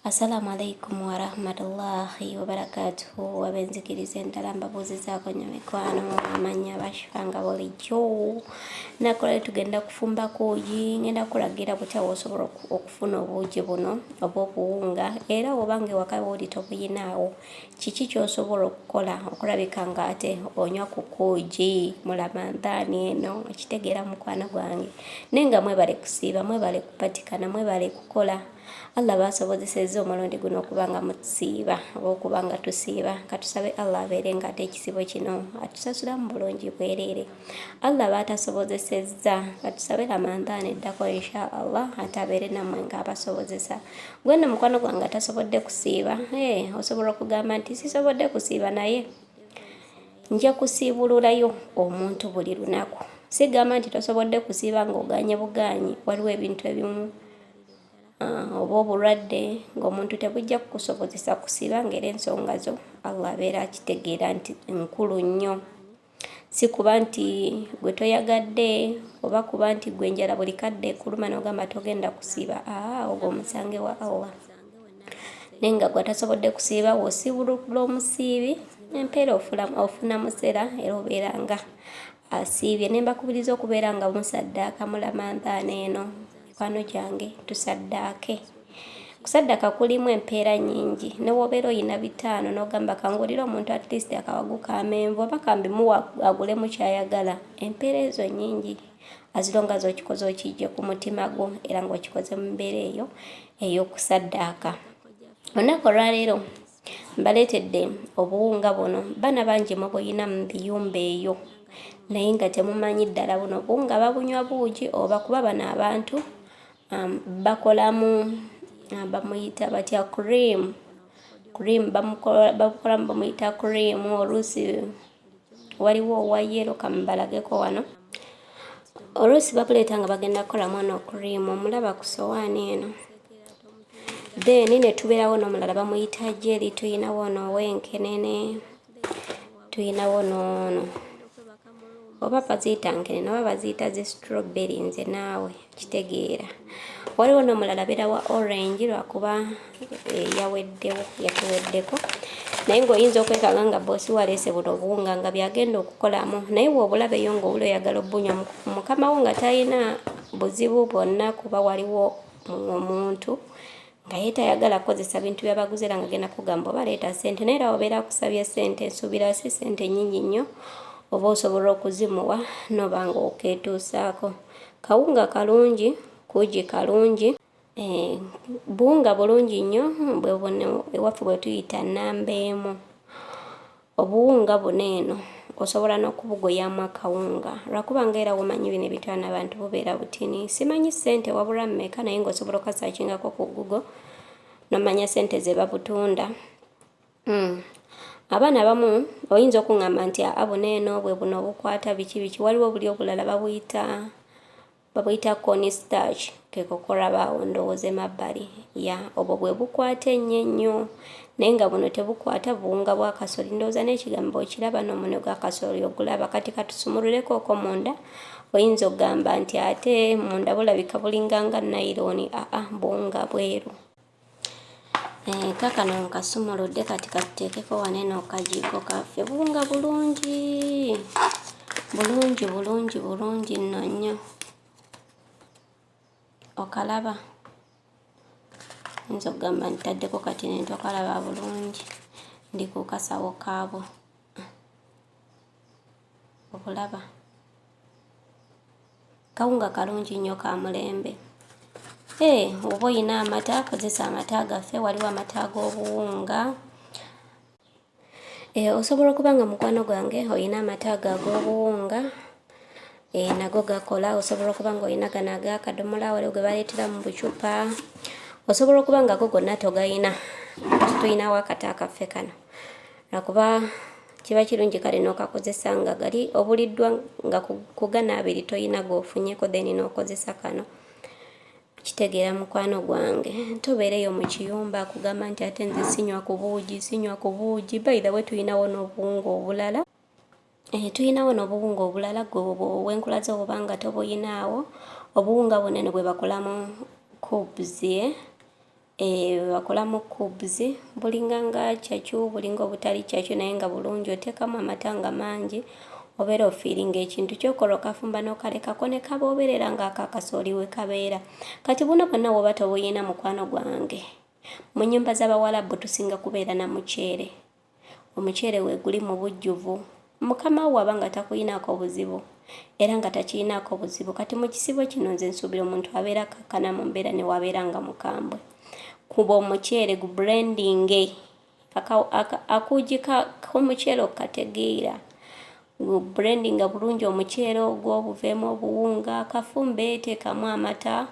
Assalamu alaikum wa rahmatullahi wa barakatuhu. Wabenzikiriza endala mbabuuzizaako nnyo mikwano amanya Bashifa nga bulijjo. Nakola tugenda kufumba kuugi, ngenda kulagira butya osobola okufuna obuugi buno obw'obuwunga era obange waka woli tobuyinaawo kiki ky'osobola okukola okulabika nga ate onywa ku kuugi mu Ramadan eno. Ekitegeera mukwano gwange nenga mwebale kusiiba, mwebale kupatikana, mwebale kukola. Allah basobozesezza omulundi guno okubanga mutusiiba oba okubanga tusiiba. Katusabe Allah abeere nga ate ekisibo kino atusasula mu bulungi bwereere. Allah batasobozesezza katusabe Ramadan eddako insha Allah ate abeere nammwe nga abasobozesa. Gwena mukwano gwange atasobodde kusiiba, osobola okugamba nti sisobodde kusiiba naye nja kusiibululayo omuntu buli lunaku. Sigamba nti tosobodde kusiiba ng'oganye buganye, waliwo ebintu ebimu oba obulwadde ng'omuntu tebujja kukusobozesa kusiiba ng'era ensonga zo Allah abeera akitegeera nti nkulu nnyo. Si kuba nti gwe toyagadde oba kuba nti gwe enjala buli kadde kuluma n'ogamba togenda kusiiba, ogwo omusange wa Allah. Nenga gwe atasobodde kusiiba w'osiibulula omusiibi empeera ofuna musera era obeera nga asiibye. Ne mbakubiriza okubeera nga musaddaaka mu Ramadan eno. Mikwano gyange tusaddaake. Kusaddaaka kulimu empeera nnyingi. Ne w'obeera oyina 5 n'ogamba kangulira omuntu at least akawagu k'amenvu oba kambimuwa agulemu ky'ayagala. Empeera ezo nnyingi as long as okikoze okijje ku mutima gwo era ng'okikoze mu mbeera eyo ey'okusaddaaka. Olunaku olwaleero mbaleetedde obuwunga buno. Baana bangi mubuyina mu biyumba eyo naye nga temumanyi ddala buno obuwunga babunywa buugi oba kuba bano abantu bakolamu bamuyita batya cream babukolamu bamuyita cream. Oluusi waliwo owa yellow kamubalageko wano, oluusi babuleeta nga bagenda kukolamu ono cream omulaba ku sowaani eno. Then ne tubeerawo n'omulala bamuyita jelly, tuyinawo ono ow'enkenene, tuyinawo n'ono oba baziyita nkenene oba baziyita zi strawberry nze naawe kitegeera. Waliwo n'omulala beera wa orange lwakuba yatuweddeko naye ng'oyinza okwekanga nga boosi waleese buno obuwunga nga byagenda okukolamu naye bw'obulabeyo ng'obula oyagala obunywa mukama wo nga talina buzibu bwonna kuba waliwo omuntu nga ye tayagala kukozesa bintu byabaguze era nga agenda kugamba oba leeta ssente naye era obeera akusabye ssente nsuubira si ssente nnyingi nnyo oba osobola okuzimuwa n'oba ng'okeetuusaako. Kawunga kalungi, kuugi kalungi, buwunga bulungi nnyo bwe buno ewaffe bwe tuyita nnambeemu. Obuwunga buno eno osobola n'okubugoyamu akawunga lwakuba nga era womanyi bino ebitwana abantu bubeera butini. Simanyi ssente wabula mmeka naye ng'osobola okukasakingako ku Google n'omanya ssente ze babutunda. Abaana abamu oyinza okuŋŋamba nti buno eno bwe buno obukwata biki biki. Waliwo buli obulala babuyita cornstarch, ke kokorabaawo ndowooza emabbali obwo bwe bukwata ennyo naye nga buno tebukwata buwunga bwa kasoli. Ndowooza n'ekigambo okiraba n'omuno gwa kasoli ogulaba. Kati katusumululeko okwo munda oyinza okugamba nti ate munda bulabika bulinganga nayironi. Buwunga bweru. Kakano nkasumuludde kati katuteekeko wano eno kajiiko kaffe. Buwunga bulungi nno nnyo. Okalaba oyinza okugamba ntaddeko kati nentokalaba bulungi ndi ku kasawo kaabwo. Obulaba kawunga kalungi nnyo ka mulembe. Oba oyina amata kozesa amata gaffe. Waliwo amata ag'obuwunga. Osobola okuba nga mukwano gwange oyina amata ag'obuwunga nago gakola. Osobola okuba nga oyina gano ag'akadomola waliwo ge baleetera mu bucupa. Osobola okuba nga go gonna togayina. Tuyinawo akata akaffe kano lwakuba kiba kirungi kale n'okakozesa nga gali obuliddwa nga ku gano abiri toyina g'ofunyeko then n'okozesa kano. Kitegeera mukwano gwange tobeereyo mu kiyumba kugamba nti ate nze sinywa ku buugi. By the way tuyinawo n'obuwunga obulala. Tuyinawo n'obuwunga obulala bwenkulaze oba nga tobuyinaawo. Obuwunga buno eno bwe bakolamu cubes bakolamu cubes bulinga nga kyakyu bulinga obutali kyakyu naye nga bulungi oteekamu amata nga mangi obeera ofiiringa ekintu kyokola okafumba n'okalekako ne kabooberera ng'akakasooli we kabeera. Kati buno bwonna woba tobuyina mukwano gwange, mu nnyumba z'Abawalabu tusinga kubeera na muceere. Omuceere we guli mu bujjuvu, mukama wo aba nga takuyinaako buzibu era nga takiyinaako buzibu. Kati mu kisibo kino nze nsuubira omuntu abeera kakkana mu mbeera ne wabeera nga mukambwe. Kuba omuceere gu blendinge, akuugi k'omuceere okategeera, gu blendinga bulungi omuceere ogwo buveemu obuwunga, kafumbe, teekamu amata,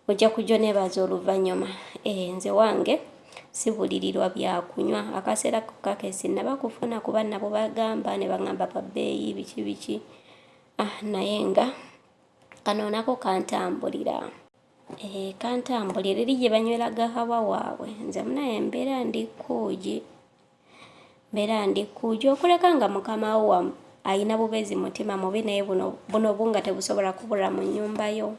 ojja kujja neebaza oluvannyuma. Nze wange sibulirirwa byakunywa, akaseera kakeesi naba kufuna kuba nabo bagamba ne bagamba babbeeyi biki naye nga kano nako kantambulira. Kantambulira eri gye banywera gahawa waabwe. Nze munaye mbeera ndi kuugi okuleka nga mukama wo ayina bubeezi mutima mubi naye buno bunga tebusobola kubula mu nnyumba yo.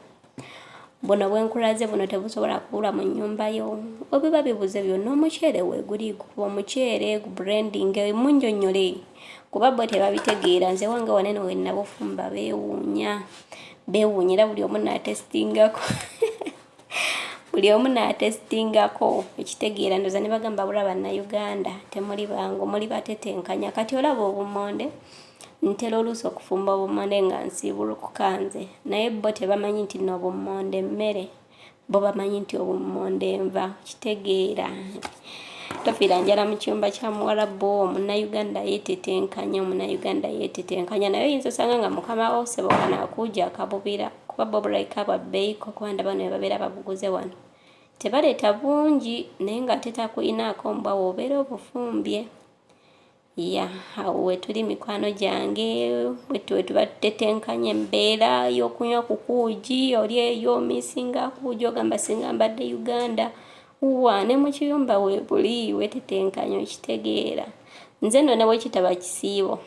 Buno bwenkulaze buno tebusobola kubula mu nnyumba yo. Obiba bibuze byonna omuceere we guli, kuba omuceere gu blending munjonyole kuba bo tebabitegeera. Nze wange wanene we nabufumba beewuunyira buli omu n'atestingako buli omu n'atestingako ekitegeera. Ndoza ne bagamba bula bannayuganda temuli bangu, muli batetenkanya. Kati olaba obummonde, ntera oluusi okufumba obummonde nga nsiibulukuka nze, naye bo tebamanyi nti nno obummonde mmere, bo bamanyi nti obummonde nva. Kitegeera tofiira njala mu kiyumba kya Muwarabu, Omunnayuganda yeetetenkanya naye oyinza osanga nga mukama wo sebo kanaakuuja akabubira kuba bo bulabika bwabbeeyi kuba bano be babeera babuguze wano. Tebaleeta bungi naye nga tetakuyinaako mbwa wobeera obufumbye. Awo we tuli mikwano gyange, we tuba tutetenkanya embeera y'okunywa ku kuugi, oli eyo misinga kuugi ogamba singa mbadde Uganda. Ne mu kiyumba we buli wetetenkanya okitegeera. Nze nno ne bwe kitaba kisiibo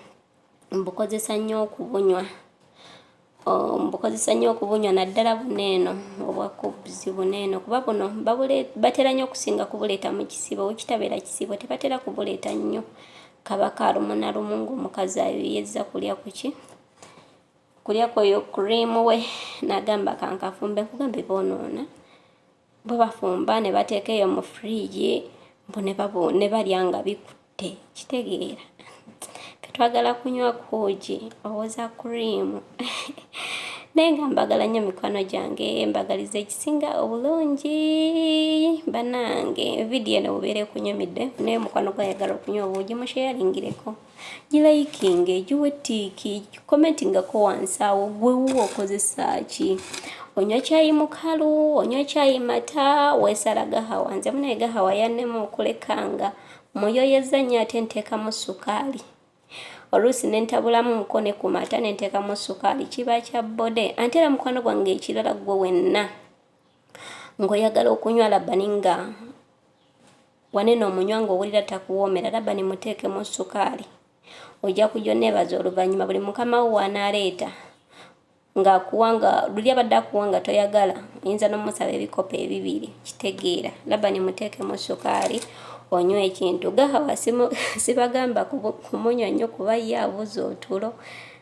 mbukozesa nnyo okubunywa naddala buneeno obwa cubes buneeno kuba buno batera nnyo okusinga kubuleeta mu kisibo. Wekitabeera kisibo tebatera kubuleeta nnyo, kaba ka lumu na lumu ng'omukazi ayezza kulya kweyo cream we n'agamba kankafumbe. Nkugambe boonoona bwe bafumba ne bateeka eyo mu fridge ne balya nga bikutte. Kitegeera twagala kunywa kuugi owoza cream naye nga mbagala nnyo mikwano gyange, mbagaliza ekisinga obulungi. Bannange vidiyo eno bubeera ekunyumidde naye mukwano gwayagala okunywa obuugi musheyaringireko, gilayikinge, giwe tiiki, commentingako wansi awo gwe wuwo okozesa ki. Onywa caayi mukalu, onywa caayi mata, weesala gahawa. Nze munaye gahawa yannema okulekanga muyoyeza nnyo ate nteekamu sukaali. Oluusi ne ntabulamu muko ne ku mata ne nteekamu sukaali, kiba kya bode. Ate era mukwano gwange ekirala gwe wenna ng'oyagala okunywa labani nga wanene omunywa ng'owulira takuwoomera, labani muteekemu sukaali. Ojja kujja onneebaza oluvannyuma buli mukama wo w'anaaleeta ng'akuwanga luli abadde akuwanga toyagala, oyinza n'omusaba ebikopo ebibiri. Kitegeera labani muteekemu sukaali onywa ekintu. Gahawa sibagamba kumunywa nnyo kuba ye abuza otulo.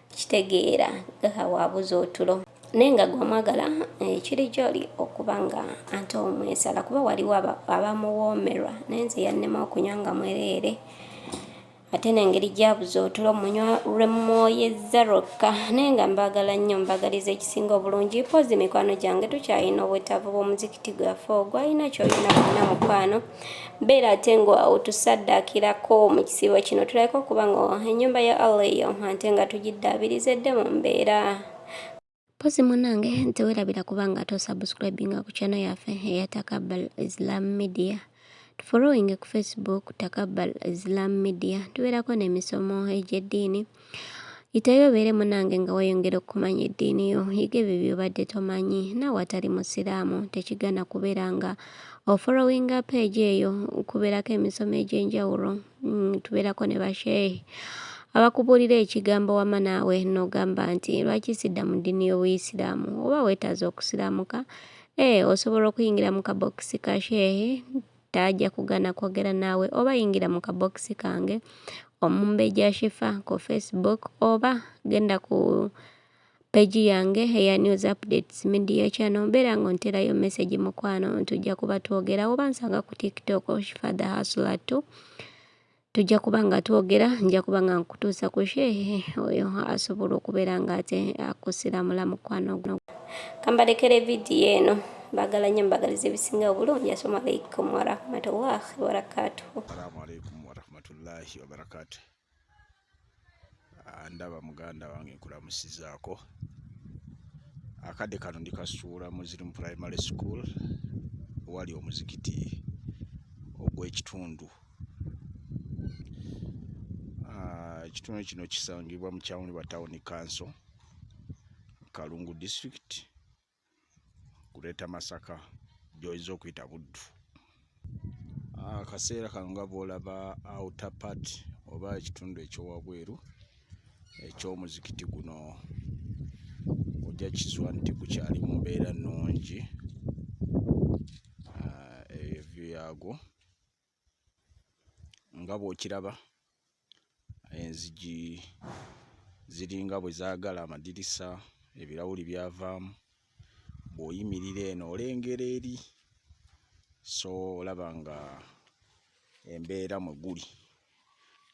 Kitegeera gahawa abuza otulo naye nga gw'omwagala kiri gy'oli okuba nga ate omwesala kuba waliwo abamuwoomerwa naye nze yannema okunywa nga mwereere. Ate n'engeri gy'abuza otulo munywa lwe mwoyezza lwokka naye nga mbagala nnyo, mbagaliza ekisinga obulungi. Pozi mikwano gyange tukyalina obwetaavu bw'omuzikiti gwaffe ogwalina ky'olina bonna mukwano. Beera ate nga otusaddaakirako mu kisibo kino tulabeka okuba nga ennyumba ya Allah eyo ate nga tugiddaabiriza mu mbeera. Pozi munnange nze weerabira kuba nga tosubscribinga ku channel yaffe eya Takabbal Islam Media. Tufollowinge ku Facebook Takabbal Islam Media. Tubeerako n'emisomo egy'eddiini. Yitayo obeere munnange nga weyongera okumanya eddiini yo. Yiga ebyo by'obadde tomanyi. Naawe atali musiraamu tekigana kubeera nga ofollowinga page eyo kubeerako emisomo egy'enjawulo. Tubeerako ne basheehe abakubuulira ekigambo wama naawe n'ogamba nti lwaki sidda mu ddiini y'Obuyisiraamu oba weetaaza okusiraamuka osobola okuyingira mu kabokisi ka shehe tajja kugana kwogera naawe, oba yingira mu kabokisi kange omumbeja Shifa ku Facebook, oba genda ku page yange eya news updates media channel, beera nga onterayo message mukwano, tujja kuba twogera. Oba nsanga ku TikTok Shifah the Hustler 2, tujja kuba nga twogera, nja kuba nga nkutuusa ku shehe oyo asobola okubeera nga ate akusiramula mukwano guno. Kambalekere vidiyo eno, mbagala nnyo, mbagaliza ebisinga obulungi. Assalamu alaikum warahmatullahi wabarakatuh. Assalamu alaikum warahmatullahi wabarakatuh. Ndaba muganda wange nkulamusizaako. Akadde kano ndikasuula Muslim Primary School wali omuzikiti ogw'ekitundu. Ekitundu kino kisangibwa mu kyawunibwa Town Council, Kalungu District, Greater Masaka, gy'oyinza okuyita Buddu. Akaseera kano nga bw'olaba outer part oba ekitundu ekyowabweru eky'omuzikiti guno, ojja kizwa nti gukyali mu mbeera nnungi. Evyu yaagwo nga bw'okiraba, enzigi ziringa bwe zaagala, amadirisa, ebirawuli byavaamu. Bw'oyimirira eno olengera eri, so olaba nga embeera mwe guli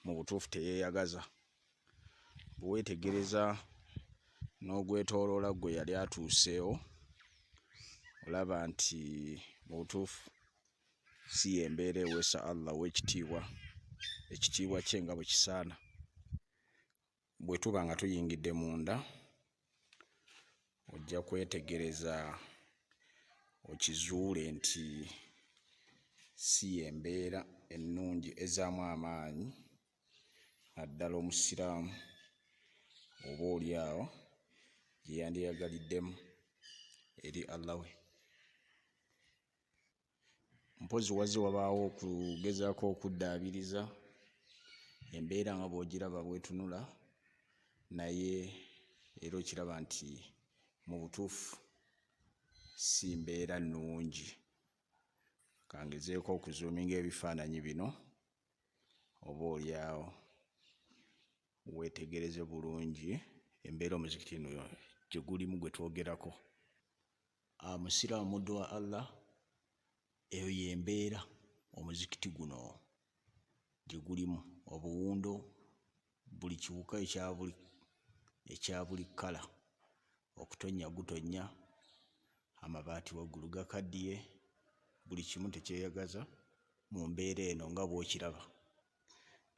mu butuufu teyeeyagaza. Bwe weetegereza n'ogwetooloola gwe yali atuuseewo, olaba nti mu butuufu si y'embeera eweesa Allah w'ekitiibwa, ekitiibwa kye nga bwe kisaana. Bwe tuba nga tuyingidde munda, ojja kwetegereza okizuule nti si y'embeera ennungi ezaamu amaanyi, naddala omusiraamu oba oli awo gye yandiyagaliddemu eri Allah we. Mpozi wazze wabaawo okugezaako okuddaabiriza embeera nga bw'ogiraba bw'etunula, naye era okiraba nti mu butuufu si mbeera nnungi. Kangezeeko okuzuuminga ebifaananyi bino, oba oli awo weetegereze bulungi embeera omuzikiti eno gye gulimu gwe twogerako. Musiraamu muddu wa Allah, eyo y'embeera omuzikiti guno gye gulimu. Obuwundo, buli kiwuka ekya buli kkala, okutonnya gutonnya, amabaati waggulu gakaddiye, buli kimu tekyeyagaza mu mbeera eno nga bw'okiraba.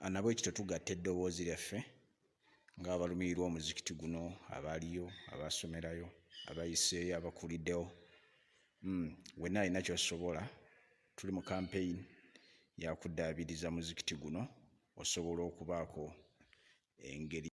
Nabwe kityo tugatta eddoboozi lyaffe ng'abalumirirwa omuzikiti guno, abaliyo, abasomerayo, abayiseeyo, abakuliddewo. Wenna alina ky'osobola. Tuli mu campaign ya kuddaabiriza muzikiti guno, osobola okubaako engeri